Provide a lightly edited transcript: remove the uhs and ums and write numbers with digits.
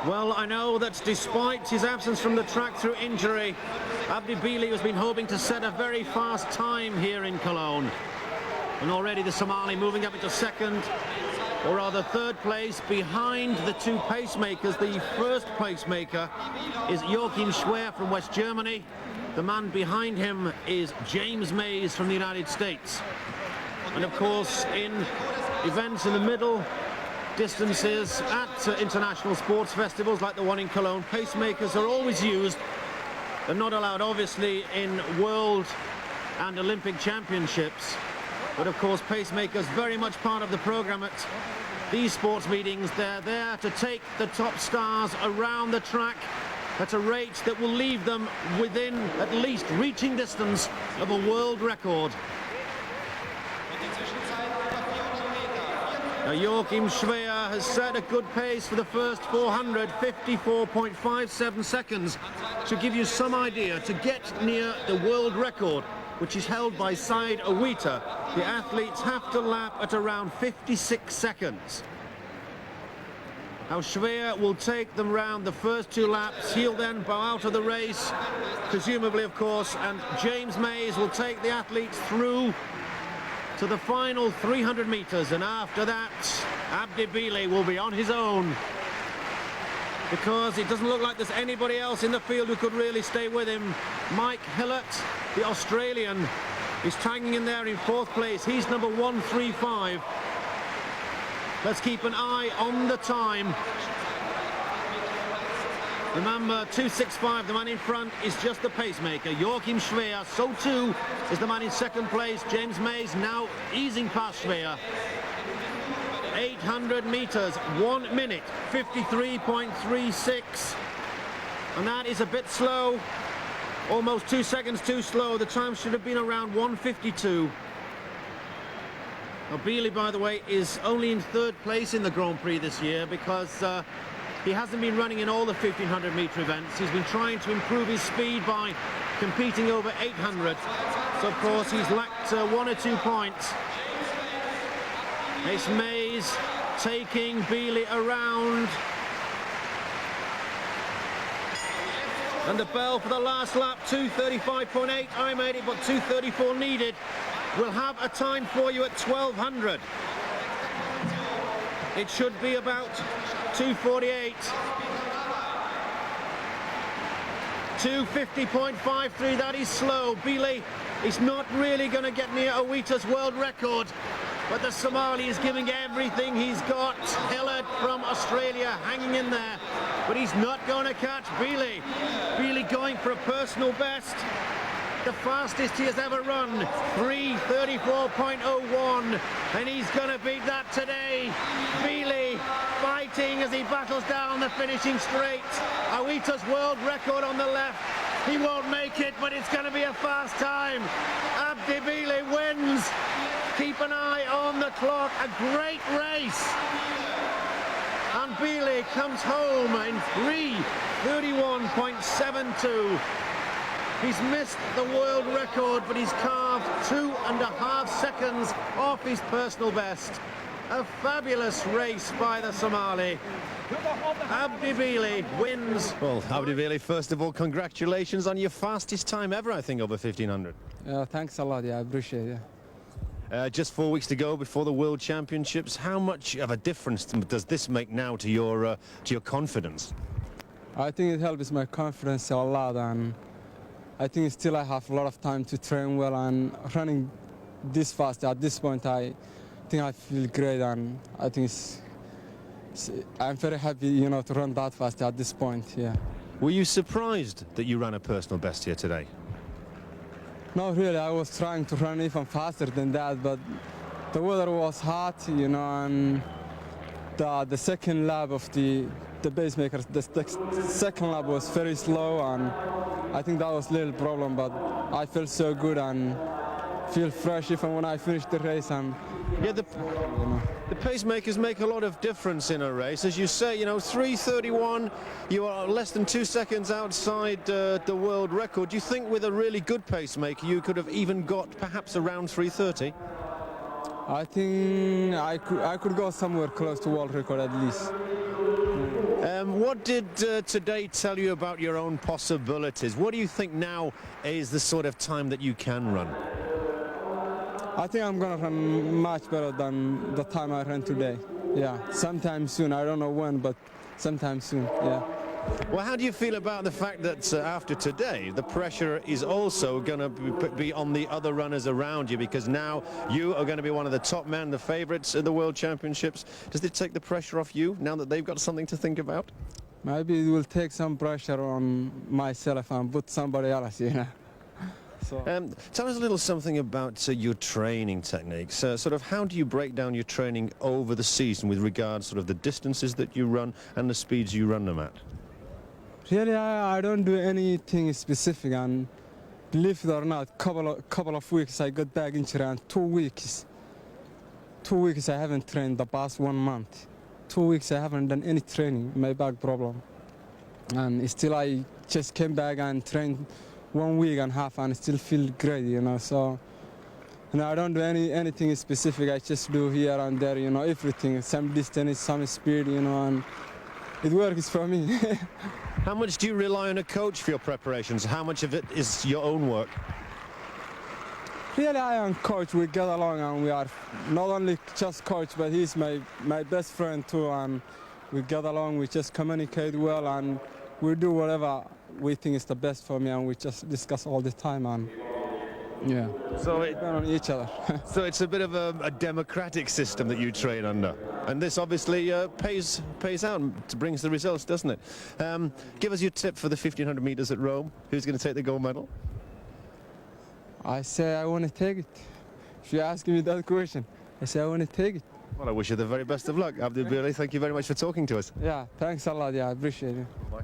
Well, I know that despite his absence from the track through injury, Abdi bile has been hoping to set a very fast time here in Cologne. And already the Somali moving up into second, or rather third place, behind the two pacemakers. The first pacemaker is Joachim Schwer from West Germany. The man behind him is James Mays from the United States. And of course, in events in the middle distances at international sports festivals like the one in Cologne, pacemakers are always used. They're not allowed, obviously, in world and Olympic championships. But of course, pacemakers very much part of the program at these sports meetings. They're there to take the top stars around the track at a rate that will leave them within at least reaching distance of a world record. Now, Joachim Schwer has set a good pace for the first 400, 54.57 seconds. To give you some idea, to get near the world record, which is held by Said Owita, the athletes have to lap at around 56 seconds. Now Schwer will take them round the first two laps. He'll then bow out of the race, presumably, of course, and James Mays will take the athletes through to the final 300 meters, and after that, Abdi bile will be on his own, because it doesn't look like there's anybody else in the field who could really stay with him. Mike Hillett, the Australian, is tagging in there in fourth place. He's number 135. Let's keep an eye on the time. Remember, 2:65, the man in front is just the pacemaker, Joachim Schwer. So too is the man in second place, James Mays, now easing past Schwer. 800 meters, 1 minute, 53.36. And that is a bit slow, almost 2 seconds too slow. The time should have been around 1:52. Now, bile, by the way, is only in third place in the Grand Prix this year because he hasn't been running in all the 1500 meter events. He's been trying to improve his speed by competing over 800. So, of course, he's lacked 1 or 2 points. It's Mays taking bile around. And the bell for the last lap, 2:35.8. I made it, but 2:34 needed. We'll have a time for you at 1200. It should be about 2:48. 2:50.53, that is slow. Bile is not really going to get near Owita's world record, but the Somali is giving everything he's got. Hillard from Australia hanging in there, but he's not going to catch bile. Bile going for a personal best. The fastest he has ever run, 3:34.01, and he's going to beat that today. Bile fighting as he battles down the finishing straight. Owita's world record on the left. He won't make it, but it's going to be a fast time. Abdi bile wins. Keep an eye on the clock. A great race. And bile comes home in 3:31.72. He's missed the world record, but he's carved 2.5 seconds off his personal best. A fabulous race by the Somali. Abdi bile wins. Well, Abdi bile, first of all, congratulations on your fastest time ever, I think, over 1500. Thanks a lot, I appreciate it. Just 4 weeks to go before the World Championships. How much of a difference does this make now to your confidence? I think it helps my confidence a lot, and I think still I have a lot of time to train well, and running this fast at this point, I think I feel great, and I think I'm very happy, to run that fast at this point, yeah. Were you surprised that you ran a personal best here today? No, really, I was trying to run even faster than that, but the weather was hot, and the second lap of the pacemakers, the second lap was very slow, and I think that was a little problem, but I felt so good and feel fresh even when I finished the race. And yeah, the pacemakers make a lot of difference in a race. As you say, 3:31, you are less than 2 seconds outside the world record. Do you think with a really good pacemaker you could have even got perhaps around 3:30? I think I could go somewhere close to world record at least. What did today tell you about your own possibilities? What do you think now is the sort of time that you can run? I think I'm gonna run much better than the time I ran today. Yeah, sometime soon. I don't know when, but sometime soon. Yeah. Well, how do you feel about the fact that after today, the pressure is also going to be on the other runners around you, because now you are going to be one of the top men, the favourites in the World Championships. Does it take the pressure off you now that they've got something to think about? Maybe it will take some pressure on myself and put somebody else, you know. So. Tell us a little something about your training techniques. Sort of how do you break down your training over the season with regards sort of the distances that you run and the speeds you run them at? Really, I don't do anything specific, and believe it or not, couple of weeks I got back injury, and 2 weeks I haven't trained the past 1 month. 2 weeks I haven't done any training, my back problem, and still I just came back and trained 1 week and a half and still feel great, you know. So, you know, I don't do anything specific. I just do here and there, you know, everything, some distance, some speed, you know, and it works for me. How much do you rely on a coach for your preparations? How much of it is your own work? Really, I am coach. We get along, and we are not only just coach, but he's my best friend too, and we get along. We just communicate well, and we do whatever we think is the best for me, and we just discuss all the time, and yeah. So we depend on each other. So it's a bit of a democratic system that you train under, and this obviously pays out, brings the results, doesn't it? Give us your tip for the 1500 meters at Rome. Who's going to take the gold medal? I say I want to take it. If you ask me that question, I say I want to take it. Well, I wish you the very best of luck, Abdi. Thank you very much for talking to us. Yeah, thanks a lot. Yeah, I appreciate it. Bye.